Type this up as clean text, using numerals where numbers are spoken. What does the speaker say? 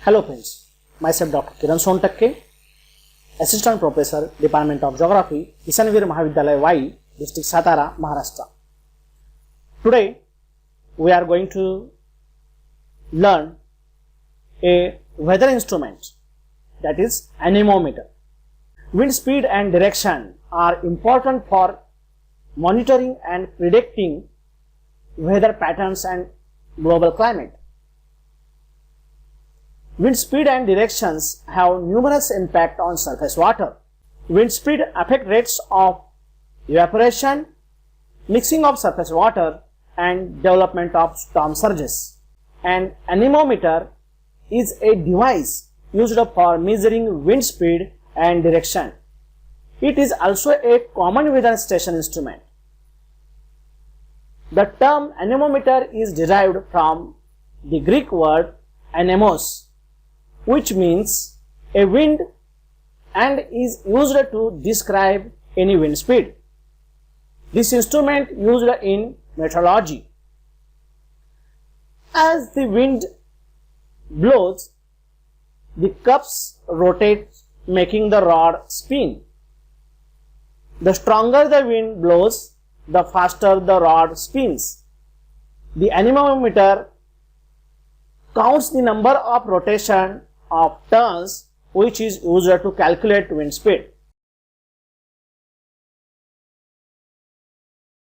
Hello friends, myself Dr. Kiran Sontakke, Assistant Professor, Department of Geography, Ishanvir Mahavidyalaya Y, District Satara, Maharashtra. Today we are going to learn a weather instrument, that is anemometer. Wind speed and direction are important for monitoring and predicting weather patterns and global climate. Wind speed and directions have numerous impact on surface water. Wind speed affect rates of evaporation, mixing of surface water and development of storm surges. An anemometer is a device used for measuring wind speed and direction. It is also a common weather station instrument. The term anemometer is derived from the Greek word anemos, which means a wind and is used to describe any wind speed. This instrument used in meteorology. As the wind blows, the cups rotate, making the rod spin. The stronger the wind blows, the faster the rod spins. The anemometer counts the number of rotation of turns which is used to calculate wind speed.